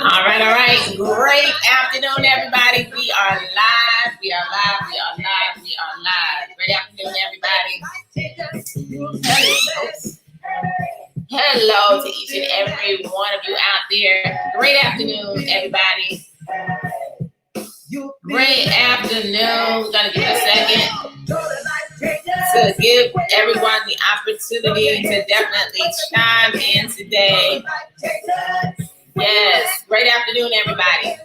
All right, all right. Great afternoon, everybody. We are live. We are live. We are live. We are live. Great afternoon, everybody. Hello to each and every one of you out there. Great afternoon, everybody. Great afternoon. We're going to give a second to give everyone the opportunity to definitely chime in today. Yes, great afternoon, everybody.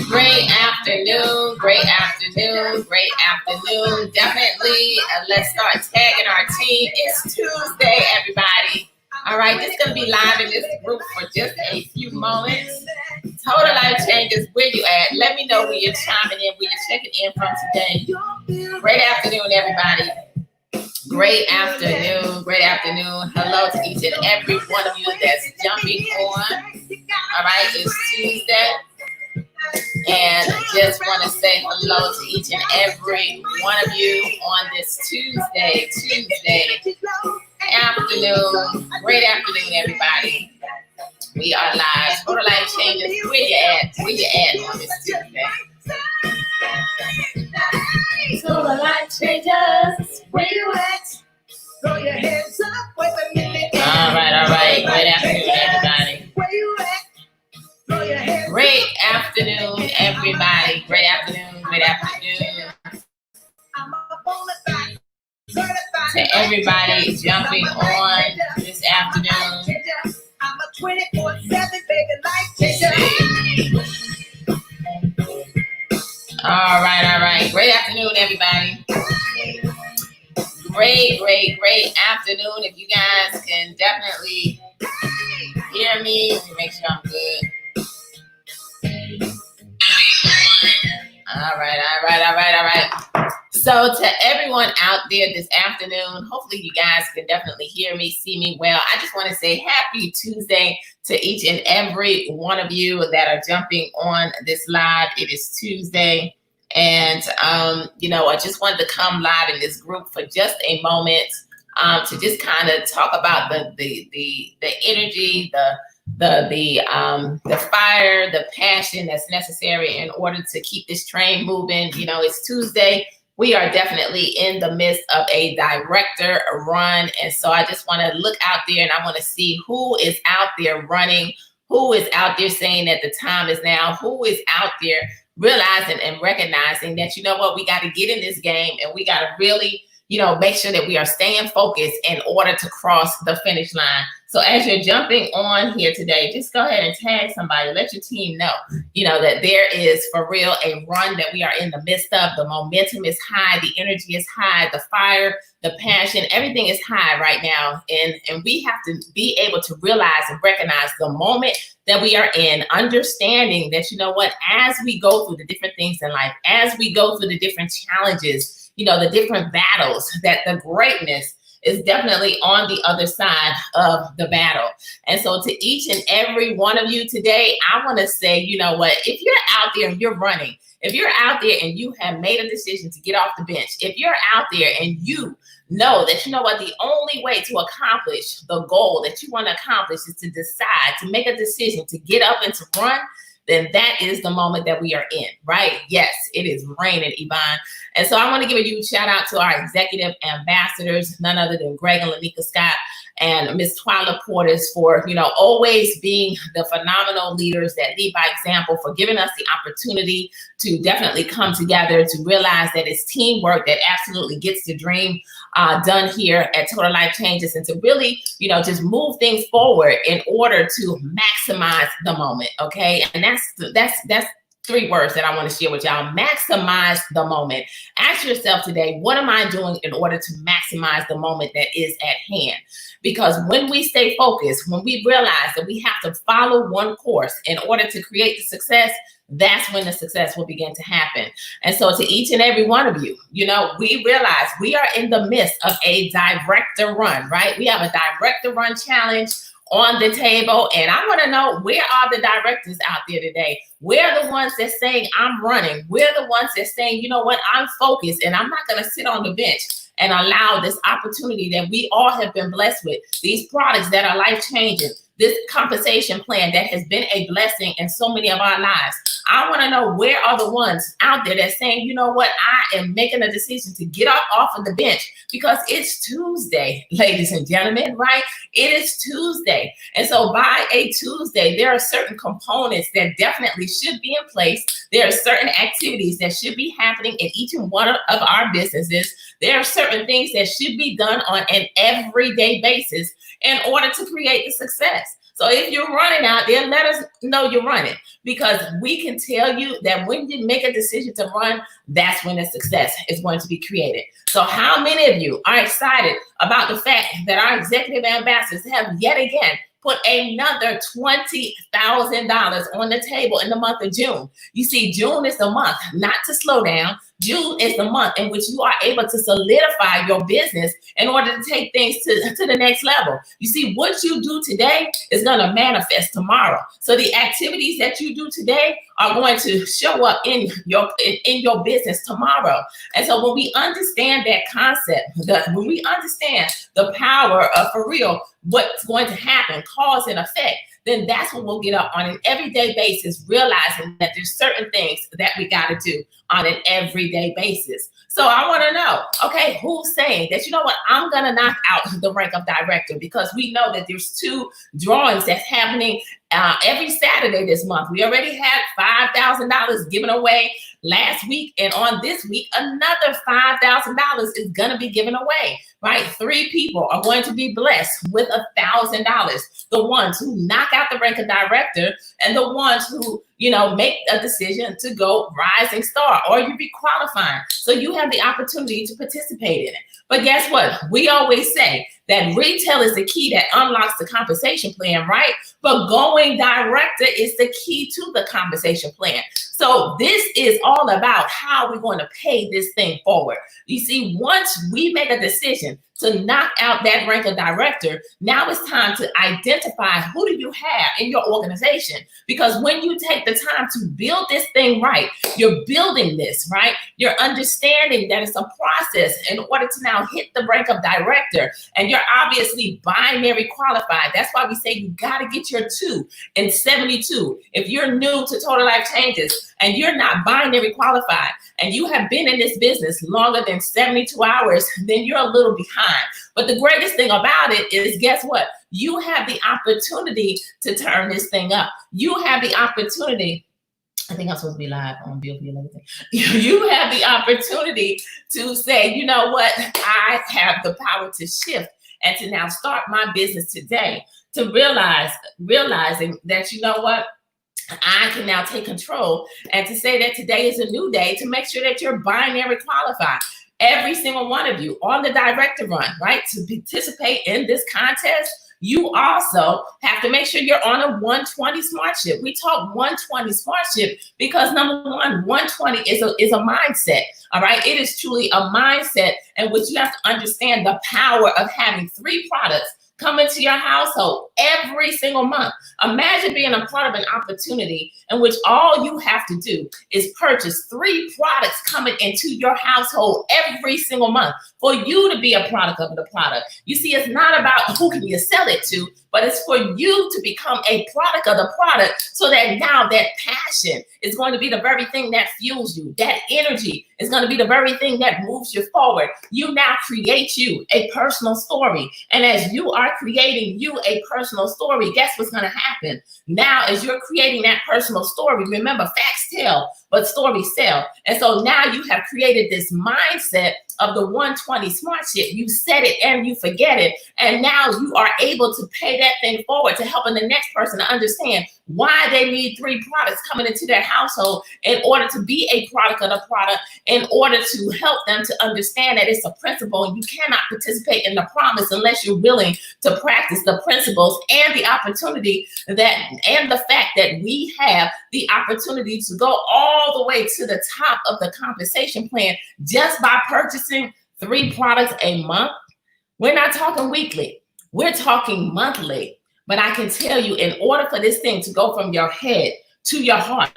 Great afternoon, great afternoon, great afternoon. Definitely, let's start tagging our team. It's Tuesday, everybody. All right, this is going to be live in this group for just a few moments. Total Life Changes, where you at? Let me know where you're chiming in, where you're checking in from today. Great afternoon, everybody. Great afternoon, great afternoon. Hello to each and every one of you that's jumping on. All right, it's Tuesday. And just want to say hello to each and every one of you on this Tuesday afternoon. Great afternoon, everybody. We are live. Total Life Changes. Where you at? Where you at on this Tuesday? Total Life Changes. Where you at? Throw your hands up. Wait a minute. All right. Good afternoon, everybody. Where you at? Throw your hands up. Great afternoon, everybody. Great afternoon. Good afternoon. To everybody jumping on this afternoon. I'm a 24/7 baby life changer. All right. Great afternoon, everybody. Great afternoon. If you guys can definitely hear me, let me make sure I'm good. All right. So to everyone out there this afternoon, hopefully you guys can definitely hear me, see me well. I just want to say happy Tuesday to each and every one of you that are jumping on this live. It is Tuesday. And, I just wanted to come live in this group for just a moment to just kind of talk about the energy, the fire, the passion that's necessary in order to keep this train moving. It's Tuesday. We are definitely in the midst of a director run. And so I just want to look out there and I want to see who is out there running, who is out there saying that the time is now, who is out there realizing and recognizing that, we got to get in this game and we got to really, make sure that we are staying focused in order to cross the finish line. So as you're jumping on here today, just go ahead and tag somebody. Let your team know, that there is for real a run that we are in the midst of. The momentum is high. The energy is high. The fire, the passion, everything is high right now. And we have to be able to realize and recognize the moment that we are in, understanding that, as we go through the different things in life, as we go through the different challenges, the different battles, that the greatness is definitely on the other side of the battle. And so to each and every one of you today, I want to say, if you're out there and you're running, if you're out there and you have made a decision to get off the bench, if you're out there and you know that, the only way to accomplish the goal that you want to accomplish is to decide, to make a decision to get up and to run, then that is the moment that we are in, right? Yes, it is raining, Yvonne. And so I want to give a huge shout out to our executive ambassadors, none other than Greg and Lanika Scott and Ms. Twyla Portis for, always being the phenomenal leaders that lead by example, for giving us the opportunity to definitely come together, to realize that it's teamwork that absolutely gets the dream done here at Total Life Changes, and to really, just move things forward in order to maximize the moment. Okay. And that's three words that I want to share with y'all. Maximize the moment. Ask yourself today, what am I doing in order to maximize the moment that is at hand? Because when we stay focused, when we realize that we have to follow one course in order to create the success, that's when the success will begin to happen. And so to each and every one of you, we realize we are in the midst of a director run, right? We have a director run challenge on the table. And I want to know, where are the directors out there today? Where are the ones that saying I'm running? Where are the ones that saying, I'm focused and I'm not going to sit on the bench and allow this opportunity that we all have been blessed with, these products that are life changing, this compensation plan that has been a blessing in so many of our lives. I want to know, where are the ones out there that's saying, you know what, I am making a decision to get up off of the bench because it's Tuesday, ladies and gentlemen, right? It is Tuesday. And so by a Tuesday, there are certain components that definitely should be in place. There are certain activities that should be happening in each and one of our businesses. There are certain things that should be done on an everyday basis in order to create the success. So if you're running out there, let us know you're running, because we can tell you that when you make a decision to run, that's when the success is going to be created. So how many of you are excited about the fact that our executive ambassadors have yet again put another $20,000 on the table in the month of June? You see, June is the month not to slow down. June is the month in which you are able to solidify your business in order to take things to the next level. You see, what you do today is going to manifest tomorrow. So the activities that you do today are going to show up in your business tomorrow. And so when we understand that concept, when we understand the power of, for real, what's going to happen, cause and effect, then that's when we'll get up on an everyday basis, realizing that there's certain things that we got to do on an everyday basis. So I want to know, okay, who's saying that, you know what, I'm going to knock out the rank of director, because we know that there's 2 drawings that's happening every Saturday this month. We already had $5,000 given away last week, and on this week, another $5,000 is going to be given away, right? 3 people are going to be blessed with $1,000. The ones who knock out the rank of director, and the ones who, you know, make a decision to go rising star, or you be qualifying. So you have the opportunity to participate in it. But guess what? We always say that retail is the key that unlocks the compensation plan, right? But going director is the key to the compensation plan. So this is all about how we're going to pay this thing forward. You see, once we make a decision to knock out that rank of director, now it's time to identify who do you have in your organization. Because when you take the time to build this thing right, you're building this, right? You're understanding that it's a process in order to now hit the rank of director. And you're obviously binary qualified. That's why we say you got to get your 2 in 72. If you're new to Total Life Changes and you're not binary qualified, and you have been in this business longer than 72 hours, then you're a little behind. But the greatest thing about it is, guess what? You have the opportunity to turn this thing up. You have the opportunity. I think I'm supposed to be live on Bill and everything. You have the opportunity to say, you know what? I have the power to shift and to now start my business today, to realizing that, you know what? I can now take control, and to say that today is a new day, to make sure that you're binary qualified. Every single one of you on the director run, right? To participate in this contest, you also have to make sure you're on a 120 SmartShip. We talk 120 SmartShip because number one, 120 is a mindset. All right. It is truly a mindset in which you have to understand the power of having 3 products come into your household every single month. Imagine being a part of an opportunity in which all you have to do is purchase 3 products coming into your household every single month for you to be a product of the product. You see, it's not about who can you sell it to, but it's for you to become a product of the product, so that now that passion is going to be the very thing that fuels you. That energy is going to be the very thing that moves you forward. You now create you a personal story. And as you are creating you a personal story, guess what's going to happen? Now, as you're creating that personal story, remember, facts tell, but stories sell. And so now you have created this mindset of the 120 SmartShip. You set it and you forget it. And now you are able to pay that thing forward to helping the next person to understand why they need 3 products coming into their household in order to be a product of the product, in order to help them to understand that it's a principle and you cannot participate in the promise unless you're willing to practice the principles, and the opportunity that, and the fact that we have the opportunity to go all the way to the top of the compensation plan just by purchasing 3 products a month. We're not talking weekly, we're talking monthly. But I can tell you, in order for this thing to go from your head to your heart,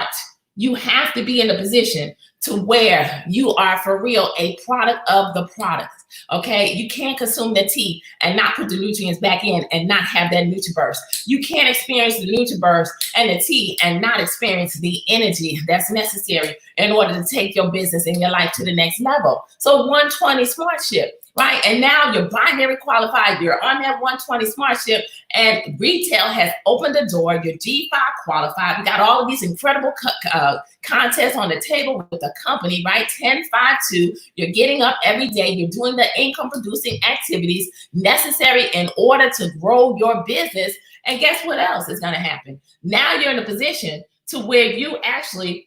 you have to be in a position to where you are for real a product of the product. Okay, you can't consume the tea and not put the nutrients back in and not have that NutriBurst. You can't experience the NutriBurst and the tea and not experience the energy that's necessary in order to take your business and your life to the next level. So 120 SmartShip, right? And now you're binary qualified, you're on that 120 SmartShip, and retail has opened the door. You're G5 qualified. We got all of these incredible contests on the table with the company, right? 10-5-2. You're getting up every day. You're doing the income producing activities necessary in order to grow your business. And guess what else is going to happen? Now you're in a position to where you actually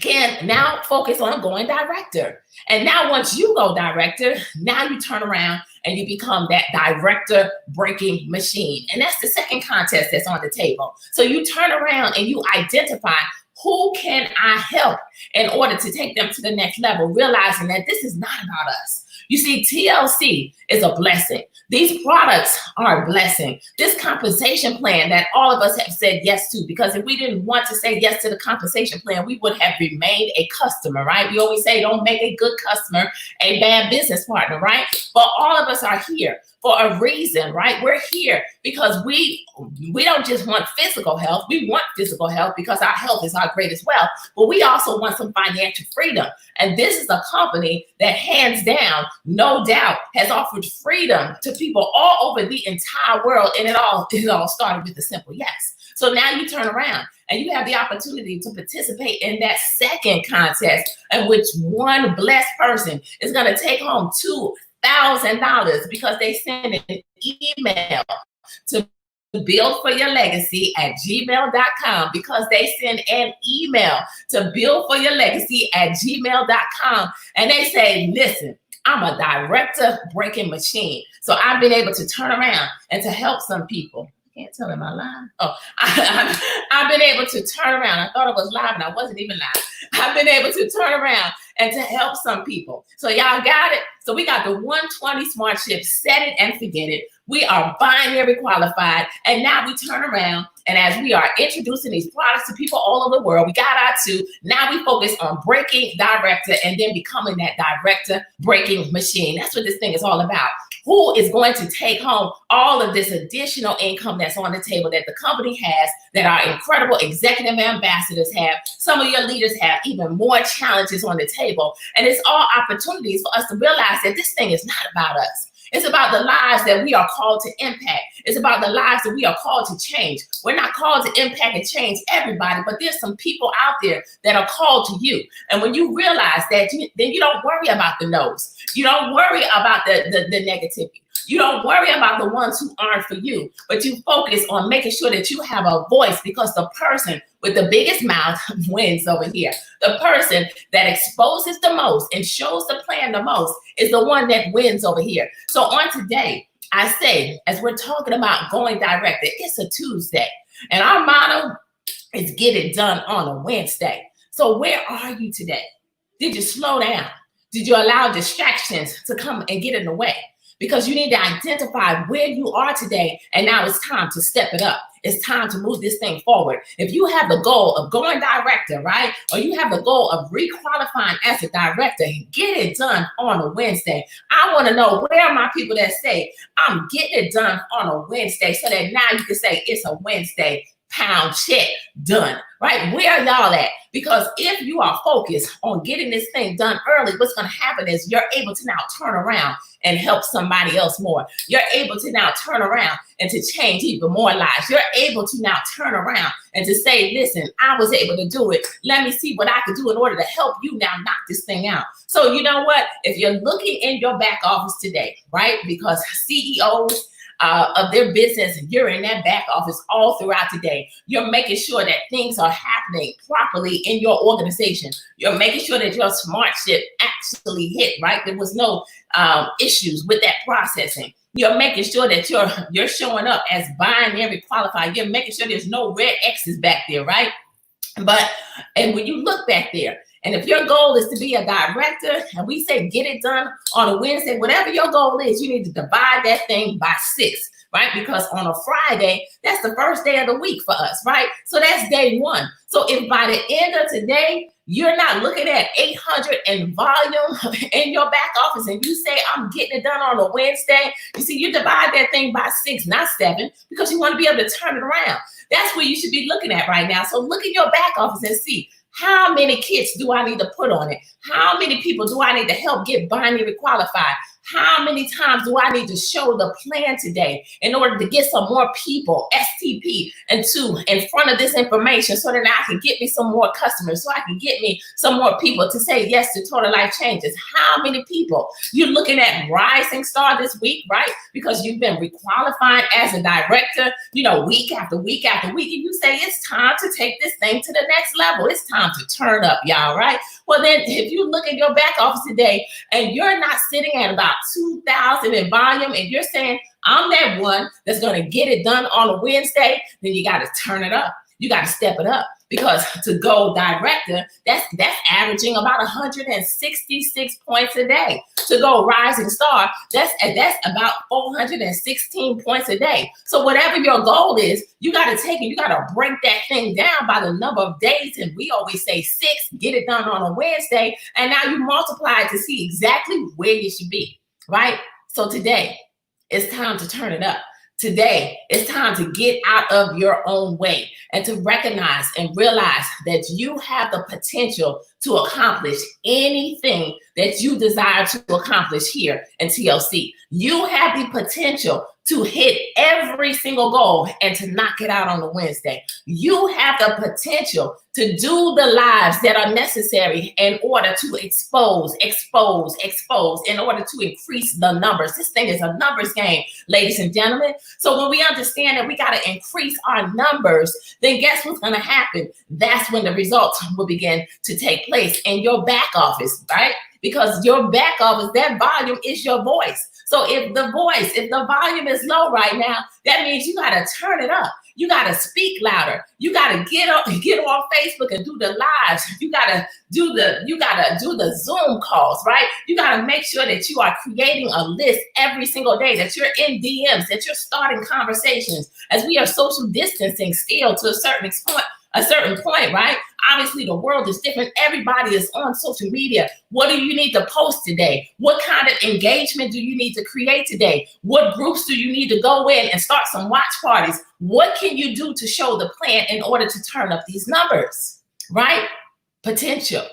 can now focus on going director. And now once you go director, now you turn around and you become that director breaking machine. And that's the second contest that's on the table. So you turn around and you identify who can I help in order to take them to the next level, realizing that this is not about us. You see, TLC is a blessing. These products are a blessing. This compensation plan that all of us have said yes to, because if we didn't want to say yes to the compensation plan, we would have remained a customer, right? We always say don't make a good customer a bad business partner, right? But all of us are here for a reason, right? We're here because we don't just want physical health. We want physical health because our health is our greatest wealth, but we also want some financial freedom. And this is a company that hands down, no doubt, has offered freedom to people all over the entire world. And it all started with a simple yes. So now you turn around and you have the opportunity to participate in that second contest in which one blessed person is going to take home $2,000 because they send an email to buildforyourlegacy@gmail.com, because they send an email to buildforyourlegacy@gmail.com, and they say, listen, I'm a director breaking machine. So I've been able to turn around and to help some people. Can't tell them I'm live. Oh, I've been able to turn around. I thought I was live and I wasn't even live. I've been able to turn around and to help some people. So y'all got it. So we got the 120 SmartShip, set it and forget it. We are binary qualified. And now we turn around, and as we are introducing these products to people all over the world, we got our two. Now we focus on breaking director and then becoming that director breaking machine. That's what this thing is all about. Who is going to take home all of this additional income that's on the table that the company has, that our incredible executive ambassadors have? Some of your leaders have even more challenges on the table. And it's all opportunities for us to realize that this thing is not about us. It's about the lives that we are called to impact. It's about the lives that we are called to change. We're not called to impact and change everybody, but there's some people out there that are called to you. And when you realize that, then you don't worry about the no's. You don't worry about the negativity. You don't worry about the ones who aren't for you, but you focus on making sure that you have a voice, because the person with the biggest mouth wins over here. The person that exposes the most and shows the plan the most is the one that wins over here. So on today, I say, as we're talking about going direct, it's a Tuesday, and our motto is get it done on a Wednesday. So where are you today? Did you slow down? Did you allow distractions to come and get in the way? Because you need to identify where you are today, and now it's time to step it up. It's time to move this thing forward. If you have the goal of going director, right? Or you have the goal of requalifying as a director, get it done on a Wednesday. I want to know, where are my people that say, I'm getting it done on a Wednesday, so that now you can say it's a Wednesday, pound check, done, right? Where are y'all at? Because if you are focused on getting this thing done early, what's going to happen is you're able to now turn around and help somebody else more. You're able to now turn around and to change even more lives. You're able to now turn around and to say, listen, I was able to do it. Let me see what I can do in order to help you now knock this thing out. So you know what? If you're looking in your back office today, right? Because CEOs of their business, you're in that back office all throughout the day. You're making sure that things are happening properly in your organization. You're making sure that your SmartShip actually hit, right? There was no issues with that processing. You're making sure that you're showing up as binary qualified. You're making sure there's no red X's back there, right? And when you look back there, and if your goal is to be a director, and we say get it done on a Wednesday, whatever your goal is, you need to divide that thing by 6, right? Because on a Friday, that's the first day of the week for us, right? So that's day 1. So if by the end of today, you're not looking at 800 in volume in your back office and you say, I'm getting it done on a Wednesday. You see, you divide that thing by 6, not 7, because you want to be able to turn it around. That's where you should be looking at right now. So look in your back office and see, how many kits do I need to put on it? How many people do I need to help get binary qualified? How many times do I need to show the plan today in order to get some more people, STP, in front of this information so that I can get me some more customers, so I can get me some more people to say yes to Total Life Changes? How many people? You're looking at Rising Star this week, right? Because you've been requalifying as a director, week after week after week, and you say it's time to take this thing to the next level. It's time to turn up, y'all, right? Well, then if you look at your back office today and you're not sitting at about 2,000 in volume and you're saying, I'm that one that's going to get it done on a Wednesday, then you got to turn it up. You got to step it up, because to go director, that's averaging about 166 points a day. To go Rising Star, that's about 416 points a day. So whatever your goal is, you got to take it. You got to break that thing down by the number of days. And we always say 6, get it done on a Wednesday. And now you multiply it to see exactly where you should be, right? So today, it's time to turn it up. Today, it's time to get out of your own way and to recognize and realize that you have the potential to accomplish anything that you desire to accomplish here in TLC. You have the potential to hit every single goal and to knock it out on a Wednesday. You have the potential to do the lives that are necessary in order to expose, in order to increase the numbers. This thing is a numbers game, ladies and gentlemen. So when we understand that we got to increase our numbers, then guess what's going to happen? That's when the results will begin to take place in your back office, right? Because your back office, that volume is your voice. So if the volume is low right now, that means you got to turn it up. You got to speak louder. You got to get on Facebook and do the lives. You got to do the Zoom calls, right? You got to make sure that you are creating a list every single day, that you're in DMs, that you're starting conversations, as we are social distancing still to a certain point, right? Obviously, the world is different. Everybody is on social media. What do you need to post today? What kind of engagement do you need to create today? What groups do you need to go in and start some watch parties? What can you do to show the plan in order to turn up these numbers, right? Potential.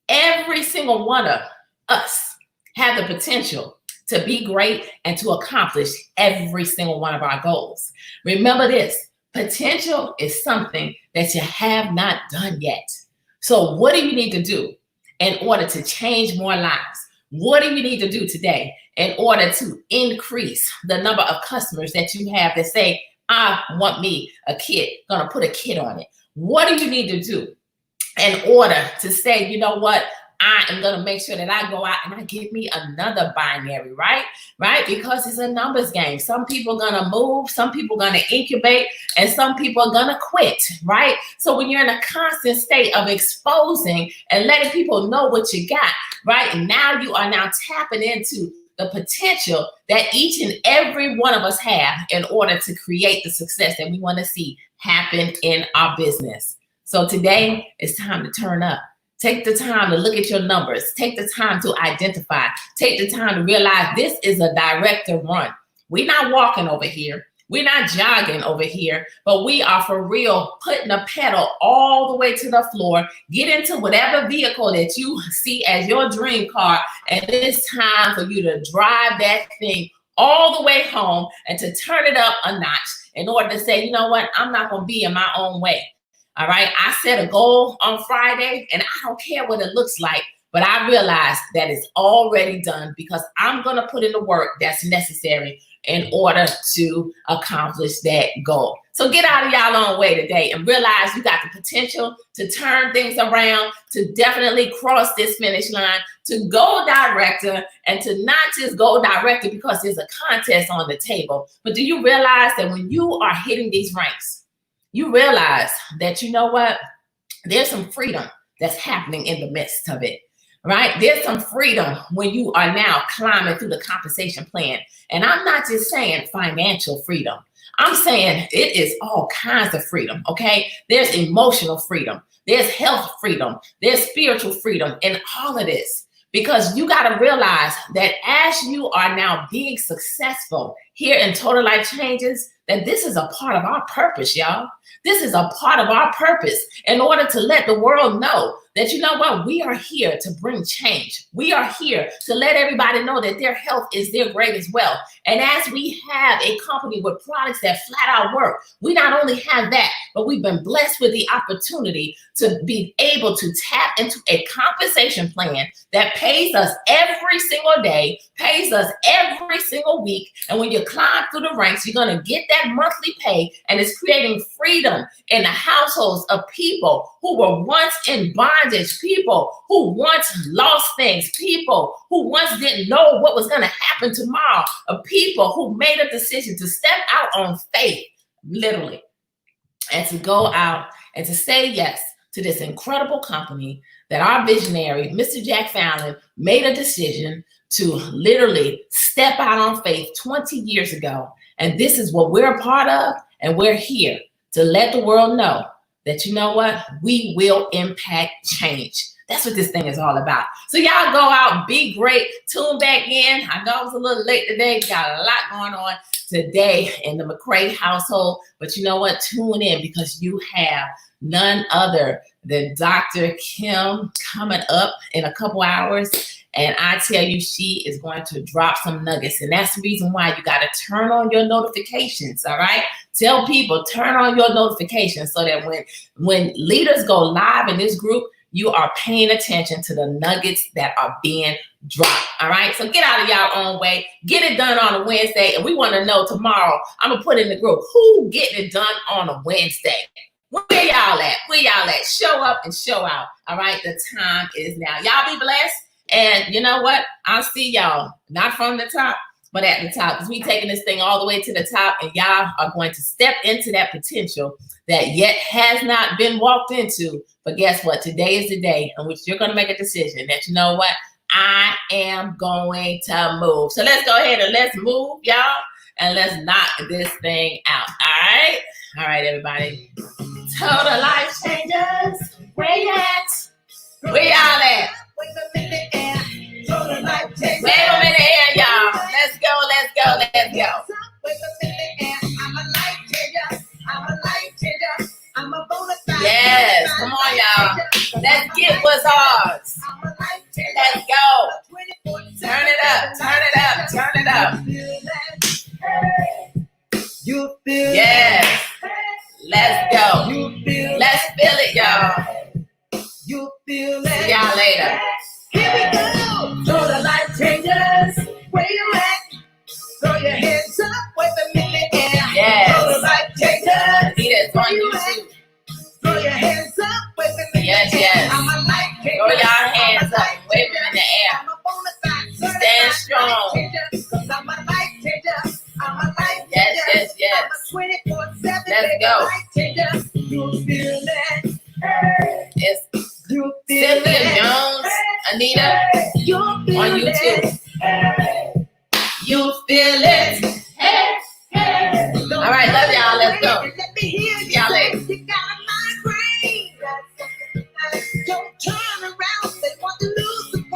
Every single one of us have the potential to be great and to accomplish every single one of our goals. Remember this. Potential is something that you have not done yet. So what do you need to do in order to change more lives? What do you need to do today in order to increase the number of customers that you have that say, I want me a kit, gonna put a kit on it? What do you need to do in order to say, you know what? I am going to make sure that I go out and I get me another binary, right? Because it's a numbers game. Some people are going to move, some people are going to incubate, and some people are going to quit, right? So when you're in a constant state of exposing and letting people know what you got, right? And now you are now tapping into the potential that each and every one of us have in order to create the success that we want to see happen in our business. So today it's time to turn up. Take the time to look at your numbers. Take the time to identify. Take the time to realize this is a director run. We're not walking over here. We're not jogging over here, but we are for real putting a pedal all the way to the floor. Get into whatever vehicle that you see as your dream car, and it's time for you to drive that thing all the way home and to turn it up a notch in order to say, you know what, I'm not going to be in my own way. All right, I set a goal on Friday and I don't care what it looks like, but I realize that it's already done because I'm going to put in the work that's necessary in order to accomplish that goal. So get out of y'all own way today and realize you got the potential to turn things around, to definitely cross this finish line, to go director, and to not just go director because there's a contest on the table. But do you realize that when you are hitting these ranks, you realize that, you know what, there's some freedom that's happening in the midst of it, right? There's some freedom when you are now climbing through the compensation plan. And I'm not just saying financial freedom. I'm saying it is all kinds of freedom, okay? There's emotional freedom. There's health freedom. There's spiritual freedom in all of this. Because you got to realize that as you are now being successful here in Total Life Changes, that this is a part of our purpose, y'all. This is a part of our purpose in order to let the world know that, you know what, we are here to bring change. We are here to let everybody know that their health is their greatest wealth. And as we have a company with products that flat out work, we not only have that, but we've been blessed with the opportunity to be able to tap into a compensation plan that pays us every single day, pays us every single week. And when you climb through the ranks, you're going to get that monthly pay, and it's creating freedom in the households of people who were once in bondage, people who once lost things, people who once didn't know what was going to happen tomorrow, of people who made a decision to step out on faith, literally, and to go out and to say yes to this incredible company that our visionary, Mr. Jack Fallon, made a decision to literally step out on faith 20 years ago. And this is what we're a part of, and we're here to let the world know that, you know what, we will impact change. That's what this thing is all about. So y'all go out, be great, tune back in. I know I was a little late today, got a lot going on today in the McCray household, but you know what, tune in, because you have none other than Dr. Kim coming up in a couple hours. And I tell you, she is going to drop some nuggets. And that's the reason why you got to turn on your notifications, all right? Tell people, turn on your notifications so that when leaders go live in this group, you are paying attention to the nuggets that are being dropped, all right? So get out of y'all own way. Get it done on a Wednesday. And we want to know tomorrow, I'm going to put in the group, who getting it done on a Wednesday? Where y'all at? Where y'all at? Show up and show out, all right? The time is now. Y'all be blessed. And you know what? I'll see y'all, not from the top, but at the top, because we taking this thing all the way to the top, and y'all are going to step into that potential that yet has not been walked into. But guess what? Today is the day in which you're going to make a decision that, you know what? I am going to move. So let's go ahead and let's move, y'all, and let's knock this thing out. All right? All right, everybody. Total Life Changers. Where you at? Where y'all at? Wait a minute, and Total Life Changers. Wait a minute, and y'all. Let's go, let's go, let's go. Wait a minute, and I'm a life changer. I'm a life changer. I'm a bona fide. Yes, come on, y'all. Let's get what's ours. I'm a life changer. Let's go. Turn it up, turn it up, turn it up. You feel Yes. Let's go. You feel Let's feel it, y'all. You feel See it. y'all later. Here we go. Total Life Changers. Where you at? Throw your hands up. Wait a minute, and Yes. Total Life Changers. See this on Where you at? YouTube. Throw your hands up. Wait a minute. Yes, yes. I'm a life changer. Throw your hands up and wave them in the air. I'm a bona fide Stand strong. life changer, 'cause I'm a life changer. I'm a life Yes, changer. yes, yes. I'm a 24/7 Let's baby go. life changer. You feel it. Hey. It's You feel Cynthia it. Jones, Anita, You feel on YouTube. it.